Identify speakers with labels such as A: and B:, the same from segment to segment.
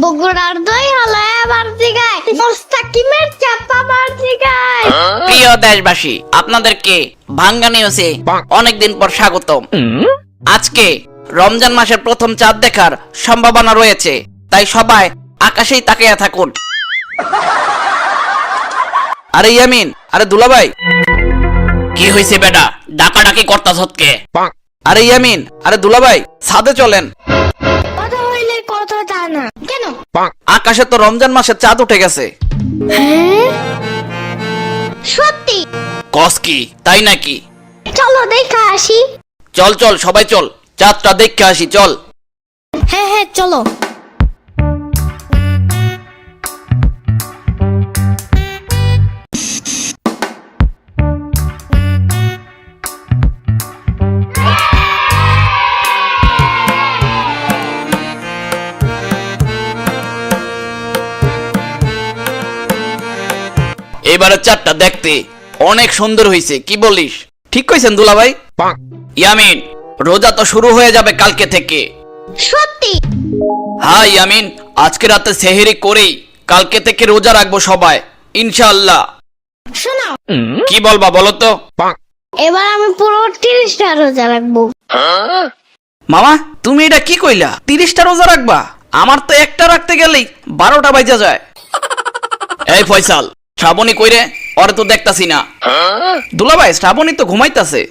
A: বগুড়ার দই হলো আমার দিগায় মোস্তাকিমের চাপা আমার দিগায়।
B: প্রিয় দেশবাসী, আপনাদেরকে ভাঙ্গা নিউজে অনেকদিন পর স্বাগতম। আজকে রমজান মাসের প্রথম চাঁদ দেখার সম্ভাবনা রয়েছে, তাই সবাই আকাশেই তাকিয়ে থাকুন। আরে ইয়ামিন, আরে দুলাভাই, কি হয়েছে বেটা? ডাকাডাকি করতাছ কে? আরে ইয়ামিন, আরে দুলাভাই, ছাদে চলেন।
A: কথা হইলে কথা তা না কেন?
B: আকাশে তো রমজান মাসের চাঁদ উঠে গেছে।
A: হ্যাঁ সত্যি?
B: কস কি, তাই নাকি?
A: চলো দেখা আসি।
B: চল চল সবাই চল, চাঁদটা দেখে আসি, চল।
A: হ্যাঁ হ্যাঁ চলো।
B: এবারে চাঁদটা দেখতে অনেক সুন্দর হয়েছে, কি বলিস? ঠিক কইছেন দুলাভাই। ইয়ামিন, রোজা তো শুরু হয়ে যাবে কালকে থেকে।
A: সত্যি?
B: হ্যাঁ ইয়ামিন, আজকে রাতে সেহরি করেই কালকে থেকে রোজা রাখবো সবাই, ইনশাআল্লাহ।
A: শোনো,
B: কি বলবা বলো তো?
A: এবার আমি পুরো 30টা রোজা রাখবো।
B: মামা, তুমি এটা কি কইলা? 30টা রোজা রাখবা? আমার তো একটা রাখতে গেলেই 12টা বাজা যায়। এই ফয়সাল, শ্রাবণী কইরে? ওরে তো দেখতাছি না। দুলাভাই, শ্রাবণী তো ঘুমাইতাছে।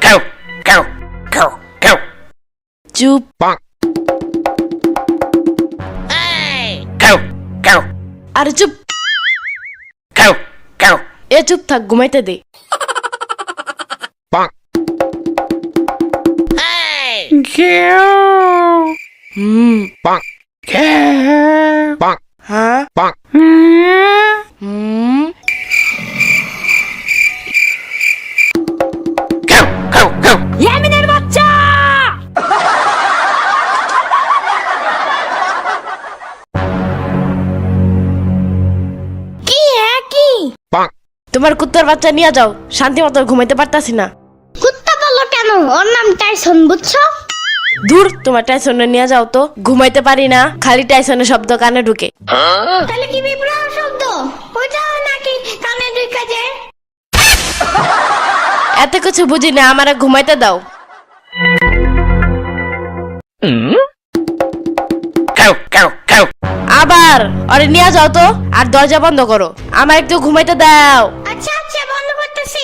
B: কেউ কেউ কেউ কেউ
C: চুপ।
B: কেউ কেউ
C: আরে চুপ।
B: কেউ কেউ
C: এ চুপ থাক, ঘুমাইতে দে। হুম। হ্যাঁ। হুম।
B: কেউ কেউ কেউ
C: ইয়ামিনের বাচ্চা।
A: কি হ্যাঁ কি?
C: তোমার কুত্তার বাচ্চা নিয়ে যাও, শান্তি মতো ঘুমাইতে পারতাছি না।
A: কুত্তা বললো কেন? ওর নাম টাইসন, বুঝছো?
C: দূর, তোমার টাইসনে নিয়ে যাও তো, ঘুমাইতে পারি না, খালি টাইসনের শব্দ কানে ঢুকে।
A: তাহলে কি বিপ্লব শব্দ? ওইটা নাকি কানে ঢুকে যায়?
C: এত কিছু বুঝি না, আমারে ঘুমাইতে দাও।
B: কেউ কেউ কেউ
C: আবার আরে নিয়ে যাও তো, আর দরজা বন্ধ করো, আমার একটু ঘুমাইতে দাও।
A: আচ্ছা আচ্ছা বন্ধ করতেছি।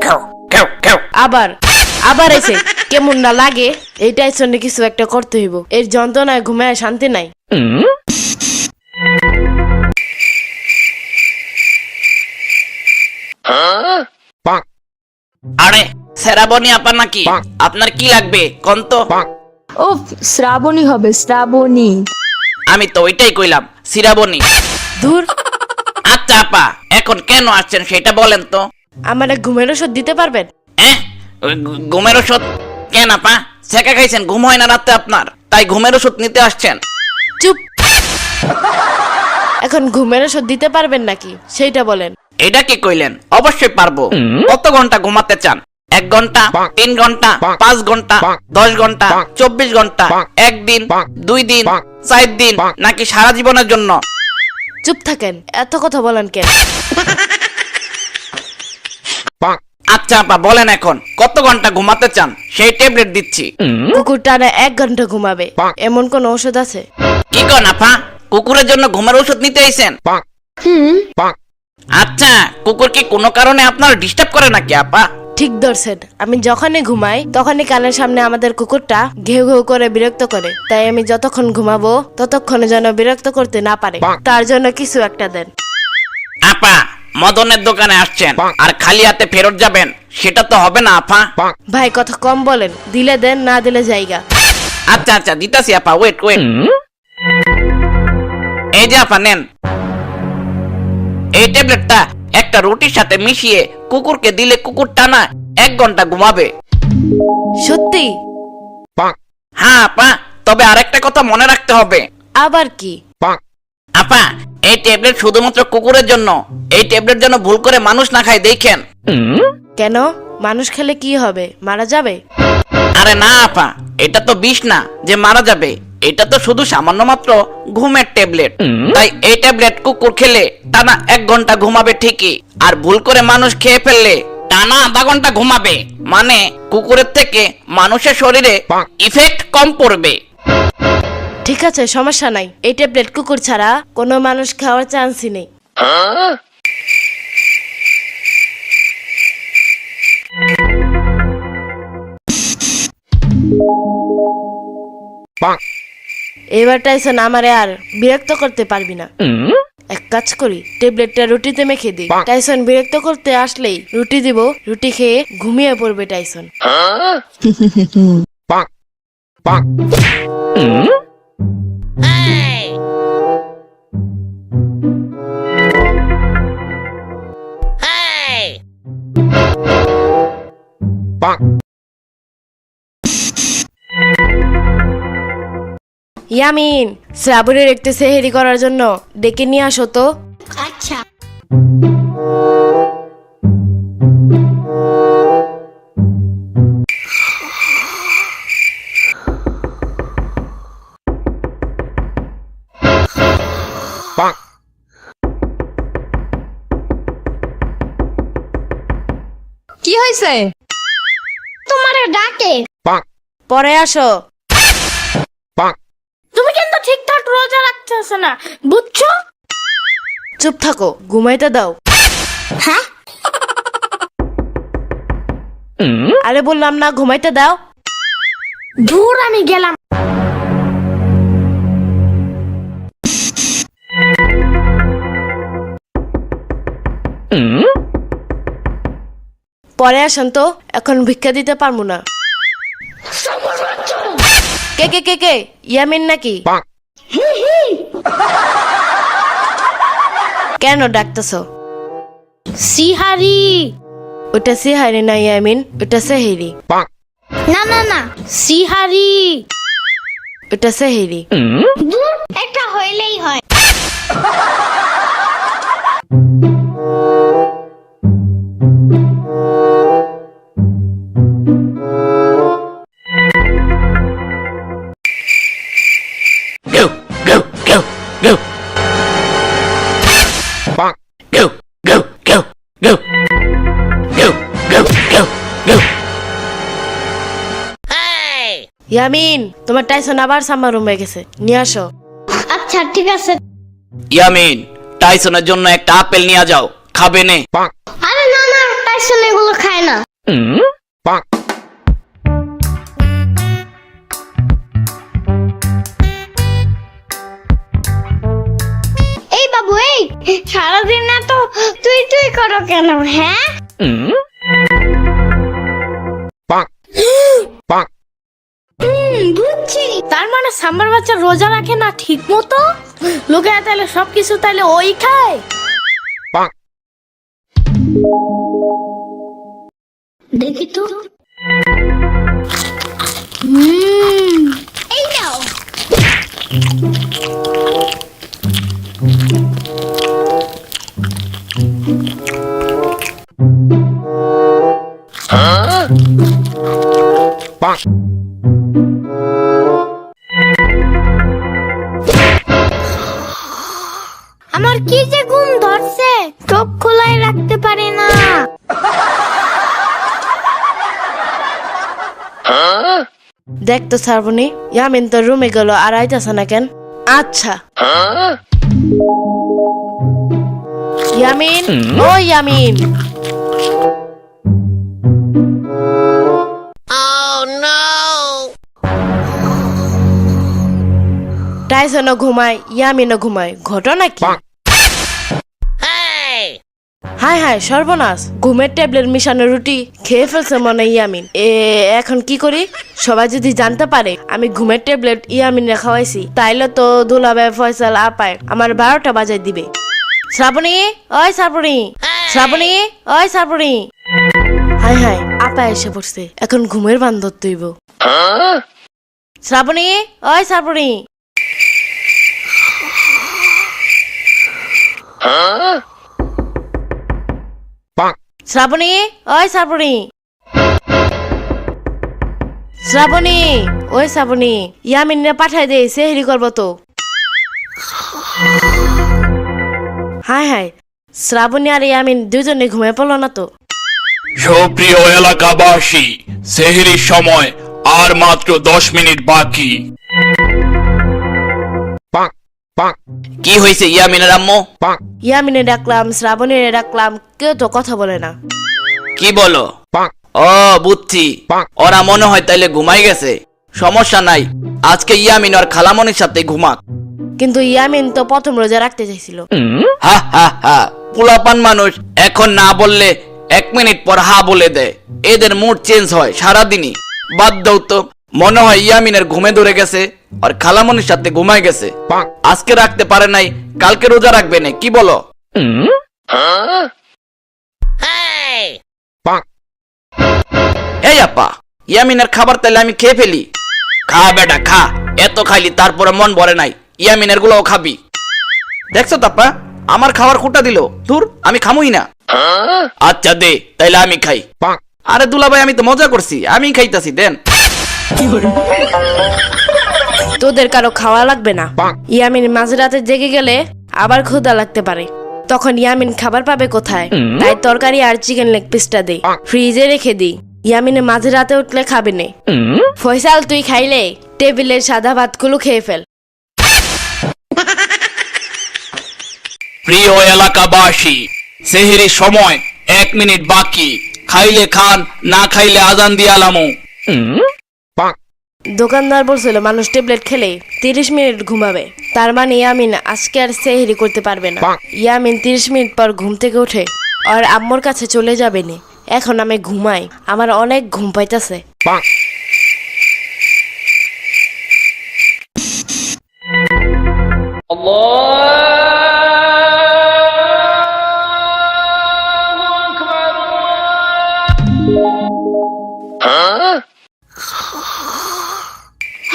B: কেউ কেউ কেউ
C: আবার আবার এসে কেমন না লাগে? এই টাইসনে কিছু একটা করতে হইব, এর যন্ত্রণায় ঘুমায় শান্তি নাই।
B: আরে শ্রাবণী আপা নাকি? আপনার কি লাগবে কোন তো?
D: ও শ্রাবণী হবে, শ্রাবণী।
B: আমি তো ওইটাই কইলাম, শ্রাবণী।
C: দূর,
B: আচ্ছা আপা, এখন কেন আসছেন সেটা বলেন তো?
C: আমারে ঘুমের ওষুধ দিতে পারবেন?
B: ওই ঘুমের ওষুধ? কেন আপা, ছেঁকা খাইছেন, ঘুম হয় না রাতে আপনার, তাই ঘুমের ওষুধ নিতে আসছেন?
C: চুপ। এখন ঘুমের ওষুধ দিতে পারবেন নাকি সেইটা বলেন।
B: এটা কি কইলেন? অবশ্যই পারবো। কত ঘন্টা ঘুমাতে চান? 1 ঘন্টা, 3 ঘন্টা, 5 ঘন্টা, 10 ঘন্টা, 24 ঘন্টা, 1 দিন, 2 দিন, 4 দিন, নাকি সারা জীবনের জন্য?
C: চুপ থাকেন, এত কথা বলেন কেন?
B: আচ্ছা আপা, বলেন এখন কত ঘন্টা ঘুমাতে চান, সেই ট্যাবলেট দিচ্ছি।
C: কুকুরটা না 1 ঘন্টা ঘুমাবে, এমন কোন ওষুধ আছে?
B: কি কন আপা, কুকুরের জন্য ঘুমের ওষুধ নিতে আইছেন? আচ্ছা, কুকুর কি কোনো কারণে আপনার ডিস্টার্ব করে নাকি আপা?
C: ঠিক ধরছেন, আমি যখনই ঘুমাই তখনই কানের সামনে আমাদের কুকুরটা ঘেউ ঘেউ করে বিরক্ত করে, তাই আমি যতক্ষণ ঘুমাবো ততক্ষণে যেন বিরক্ত করতে না পারে, তার জন্য কিছু একটা দেন।
B: আপা, মদনের দোকানে আসছেন আর খালি হাতে ফেরত যাবেন, সেটা তো হবে না আপা।
C: ভাই কথা কম বলেন, দিলে দেন, না দিলে জায়গা।
B: আচ্ছা আচ্ছা দিতাছি আপা, ওয়েট ওয়েট। এই যে আপা নেন, এই ট্যাবলেটটা একটা রুটির সাথে মিশিয়ে কুকুরকে দিলে কুকুর টানা 1 ঘন্টা ঘুমাবে।
C: সত্যি?
B: হ্যাঁ আপা, তবে আরেকটা কথা মনে রাখতে হবে।
C: আবার কি?
B: আপা, এই ট্যাবলেট শুধুমাত্র কুকুরের জন্য। এই ট্যাবলেট যেন ভুল করে মানুষ না খায় দেখেন।
C: কেন? মানুষ খেলে কি হবে? মারা যাবে?
B: আরে না আপা, এটা তো বিষ না যে মারা যাবে। এটা তো শুধু সামান্য মাত্র ঘুমের ট্যাবলেট। তাই এই ট্যাবলেট কুকুর খেলে টানা 1 ঘন্টা ঘুমাবে ঠিকই, আর ভুল করে মানুষ খেয়ে ফেললে টানা আধা ঘন্টা ঘুমাবে। মানে কুকুরের থেকে মানুষের শরীরে ইফেক্ট কম পড়বে।
C: ঠিক আছে, সমস্যা নাই। এই ট্যাবলেট কুকুর ছাড়া কোনো মানুষ খাওয়ার চান্সই নেই। এবার টাইসন আমারে আর বিরক্ত করতে পারবি না। এক কাজ করি, ট্যাবলেটটা রুটিতে মেখে দিই। টাইসন বিরক্ত করতে আসলেই রুটি দিব, রুটি খেয়ে ঘুমিয়ে পড়বে টাইসন। ইয়ামিন, শ্রাবণীর একটু সেহেরি করার জন্য ডেকে নিয়ে আসো তো।
A: আচ্ছা।
D: কি হয়েছে?
A: তোমারে ডাকে।
C: পরে আসো।
A: তুমি কিন্তু ঠিকঠাক রোজা রাখতেছ না, বুঝছো?
C: চুপ থাকো, ঘুমাইতে দাও।
A: হ্যাঁ?
C: আরে বললাম না ঘুমাইতে দাও।
A: দূর, আমি গেলাম।
C: পরে আসেন তো, এখন ভিক্ষা দিতে পারবো না। কে কে কে কে? ইয়ামিন নাকি? কেন ডাকতেছো?
A: সিহারি।
C: ওটা সিহারি না ইয়ামিন, ওটা সেহেরি।
A: না না না, সিহারি।
C: ওটা সেহেরি।
A: দূর, একটা হইলেই হয়।
B: Go, go, go, go. Go, go, go, go. Go, go, go, go.
C: Yamin, তোমার টাইসন আবার সাম্বার রুমে গেছে, নিয়ে আসো।
A: আচ্ছা ঠিক আছে।
B: ইয়ামিন, টাইসনের জন্য একটা আপেল নিয়ে যাও, খাবে নে।
A: আরে না না, টাইসন এগুলো খায় না। এই বাবু, এই সারাদিন এত তুই তুই করো কেন? হ্যাঁ, বুঝছি। তার মানে সাম্বার বাচ্চা রোজা রাখে না ঠিক মতো। লোকে তাহলে সবকিছু তাহলে ওই খায়। দেখি তো। এই নাও। আমার কি যে ঘুম ধরছে, চোখ খোলাই রাখতে পারি না।
C: দেখ তো শ্রাবণী, ইয়ামিন তোর রুমে গেল আর আইতাছে না কেন? আচ্ছা ইয়ামিন, ও ইয়ামিন। টাইসনও ঘুমায়, ইয়ামিনও ঘুমায়, ঘটনা কি? হায় হায় সর্বনাশ, ঘুমের ট্যাবলেট মিশানো রুটি খেয়ে ফেলছে মনে হয় ইয়ামিন। এখন কি করি? সবাই যদি জানতে পারে আমি ঘুমের ট্যাবলেট ইয়ামিনে খাওয়াইছি, তাইলে তো দুলাভাই ফয়সাল আপায় আমার 12টা বাজায় দিবে। শ্রাবণী, ওই শ্রাবণী, শ্রাবণী, ওই শ্রাবণী। হাই হাই, আপা এসে পড়ছে, এখন ঘুমের বান্ধব তুইব। শ্রাবণী, ওই শ্রাবণী। শ্রাবণী, ওই শ্রাবণী। শ্রাবণী, ওই শ্রাবণী, ইয়ামিনে পাঠাই দে, সেহরি করবো তো। হাই হাই, শ্রাবণী আর ইয়ামিন দুজনে ঘুমিয়ে পড়লো না তো?
B: সুপ্রিয় এলাকাবাসী, সেহরির সময় আর মাত্র 10 মিনিট বাকি। কি হয়েছে ইয়ামিনের আম্মু?
C: ইয়ামিনে ডাকলাম, শ্রাবণীরে ডাকলাম, কেউ তো কথা বলে না।
B: কি বলো? ও বুঝছি, ওরা মনে হয় তাইলে ঘুমাই গেছে। সমস্যা নাই, আজকে ইয়ামিন আর খালামনির সাথে ঘুমাক।
C: কিন্তু ইয়ামিন তো প্রথম রোজা রাখতে চাইছিল।
B: হা হা হা, পোলাপান মানুষ এখন না বললে 1 মিনিট পর হা বলে দেয়। এদের মুড চেঞ্জ হয় সারাদিনই। বাদ দাও তো, মনে হয় ইয়ামিনের ঘুমে ধরে গেছে আর খালামনির সাথে ঘুমাই গেছে। আজকে রাখতে পারে নাই, কালকে রোজা রাখবে না, কি বলো? এই আপা, ইয়ামিনের খাবার তাইলে আমি খেয়ে ফেলি? খা বেটা খা, এত খাইলি তারপরে মন ভরে নাই, ইয়ামিনের গুলোও খাবি। দেখছো তাপা, আমার খাবার খুঁটা দিল। ধুর, আমি খামুই না। আচ্ছা দে, তাইলে আমি খাই। আরে দুলাভাই, আমি তো মজা করছি, আমি খাইতাছি, দেন।
C: তোদের কারো খাওয়া লাগবে না। ইয়ামিন মাঝরাতে জেগে গেলে আবার ক্ষুধা লাগতে পারে, তখন ইয়ামিন খাবার পাবে কোথায়? তাই তরকারি আর চিকেন লেগ পিসটা দে, ফ্রিজে রেখে দি। ইয়ামিনে মাঝরাতে উঠলে খাবে নে। ফয়সাল, তুই খাইলে টেবিলের সাদা ভাতগুলো খেয়ে ফেল।
B: প্রিয় এলাকাবাসী, সেহরির সময় 1 মিনিট বাকি। খাইলে খান, না খাইলে আজান দিয়ালামু।
C: দোকানদার বলছিল মানুষ ট্যাবলেট খেলে 30 মিনিট ঘুমাবে, তার মানে ইয়ামিন আজকে আর সেহরি করতে পারবে না। ইয়ামিন 30 মিনিট পর ঘুম থেকে উঠে আর আম্মুর কাছে চলে যাবে না। এখন আমি ঘুমাই, আমার অনেক ঘুম পাইতেছে।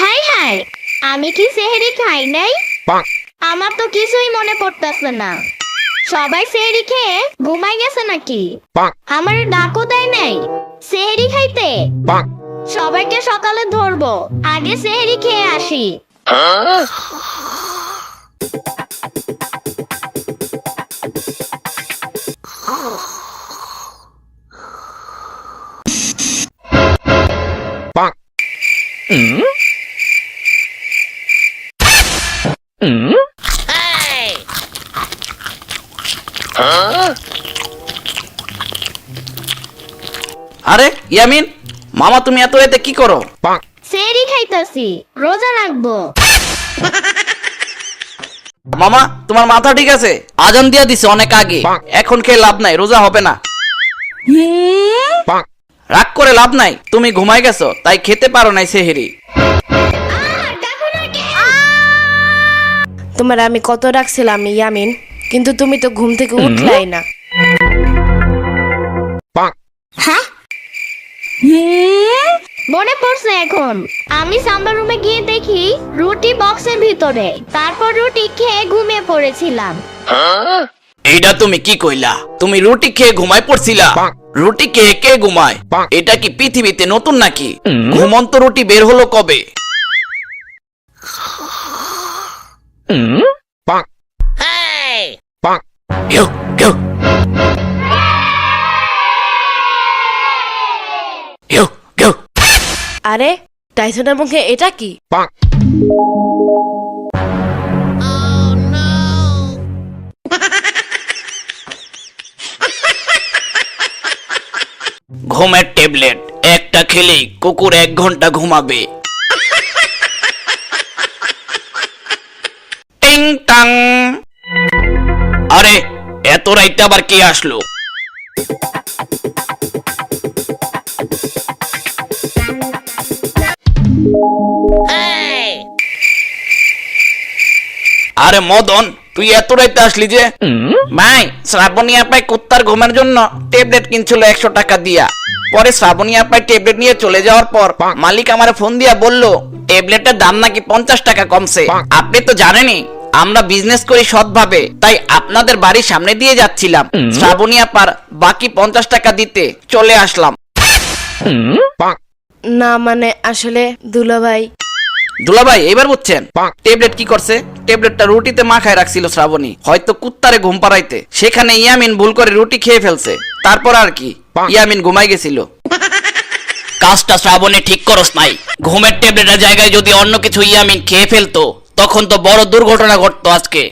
E: হাই হাই, আমি কি সেহরি খাই নাই? আমার তো কিছুই মনে পড়তেছে না। সবাই সেহরি খেয়ে ঘুমাই গেছে নাকি? আমার ডাকও দেয় নাই সেহরি খাইতে। সবাইকে সকালে ধরবো, আগে সেহরি খেয়ে আসি।
B: আরে ইয়ামিন, মামা তুমি এত রাতে কি করো?
E: সেহরি খাইতাছি, রোজা রাখবো।
B: মামা, তোমার মাথা ঠিক আছে? আজান দিয়া দিছে অনেক আগে, এখন খেয়ে লাভ নাই, রোজা হবে না। রাগ করে লাভ নাই, তুমি ঘুমাই গেছো তাই খেতে পারো নাই সেহরি।
C: তোমার আমি কত রাখছিলাম ইয়ামিন, কিন্তু তুমি তো ঘুম থেকে উঠলাই না।
E: হ্যাঁ, মনে পড়ছে এখন। আমি সাম্বার রুমে গিয়ে দেখি রুটি বক্সের ভিতরে, তারপর রুটি খেয়ে ঘুমিয়ে পড়েছিলাম।
B: এইটা তুমি কি কইলা? তুমি রুটি খেয়ে ঘুমাই পড়ছিলা? রুটি খেয়ে কে ঘুমায়? এটা কি পৃথিবীতে নতুন নাকি? ঘুমন্ত রুটি বের হলো কবে? কেউ কেউ কেউ কেউ
C: আরে টাইসনের মুখে এটা কি?
B: ঘুমের ট্যাবলেট একটা খেলেই কুকুর 1 ঘন্টা ঘুমাবে। টিং টাং। আরে এত রাইতে আবার কে আসলো? আরে মদন, তুই এত রাইতে আসলি যে? ভাই, শ্রাবণী আপাই কুত্তার ঘুমের জন্য ট্যাবলেট কিনছিল 100 টাকা দিয়া। পরে শ্রাবণী আপাই ট্যাবলেট নিয়ে চলে যাওয়ার পর মালিক আমার ফোন দিয়া বলল ট্যাবলেটের দাম নাকি 50 টাকা কমছে। আপনি তো জানেনই আমরা বিজনেস করি সৎভাবে, তাই আপনাদের বাড়ির সামনে দিয়ে যাচ্ছিলাম। শ্রাবণী আপার বাকি 50 টাকা দিতে চলে আসলাম।
C: না মানে আসলে দুলাভাই,
B: দুলাভাই এবার বুঝছেন ট্যাবলেট কি করছে? ট্যাবলেটটা রুটিতে মাখায় রাখছিল শ্রাবণী, হয়তো কুত্তারে ঘুম পাড়াইতে। সেখানে ইয়ামিন ভুল করে রুটি খেয়ে ফেলছে। তারপর আর কি, ইয়ামিন ঘুমাই গেছিল। কাজটা শ্রাবণী ঠিক করস নাই। ঘুমের ট্যাবলেটের জায়গায় যদি অন্য কিছু ইয়ামিন খেয়ে ফেলতো তখন তো বড় দুর্ঘটনা ঘটতো আজকে।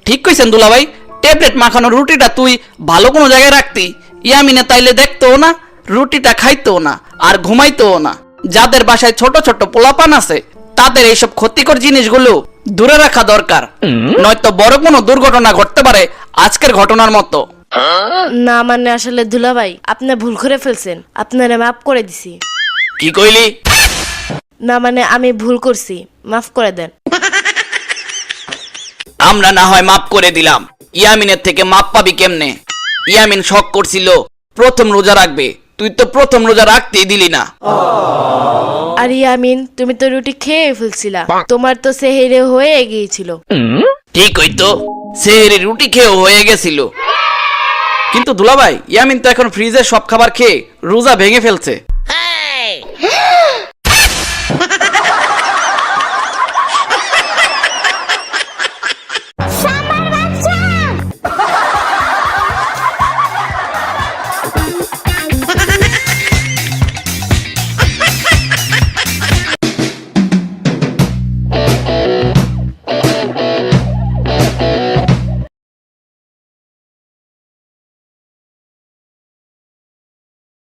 B: ঠিক কইছেন দুলাভাই, ট্যাবলেট মাখানো রুটিটা তুই ভালো কোনো জায়গায় রাখতি, ইয়ামিনে তাইলে দেখতোও না, রুটিটা খাইতো না, আর ঘুমাইতোও না। যাদের বাসায় ছোট ছোট পোলাপান আছে তাদের এইসব ক্ষতিকর জিনিসগুলো দূরে রাখা দরকার, নয়তো বড় কোনো দুর্ঘটনা ঘটতে পারে আজকের ঘটনার মতো।
C: না মানে আসলে দুলাভাই আপনি ভুল করে ফেলছেন, আপনারে মাফ করে দিছি।
B: কি কইলি?
C: না মানে আমি ভুল করছি, মাফ করে দেন।
B: আমরা না হয় মাপ করে দিলাম, ইয়ামিনের থেকে মাপ পাবি কেমনে? ইয়ামিন শখ করছিল প্রথম রোজা রাখবে, তুই তো প্রথম রোজা রাখতেই দিলি না।
C: আর ইয়ামিন তুমি তো রুটি খেয়ে ফেলছিলা, তোমার তো সেহেরে হয়ে গিয়েছিল।
B: ঠিক হইতো, সেহেরি রুটি খেয়েও হয়ে গেছিল। কিন্তু দুলাভাই, ইয়ামিন তো এখন ফ্রিজের সব খাবার খেয়ে রোজা ভেঙে ফেলছে।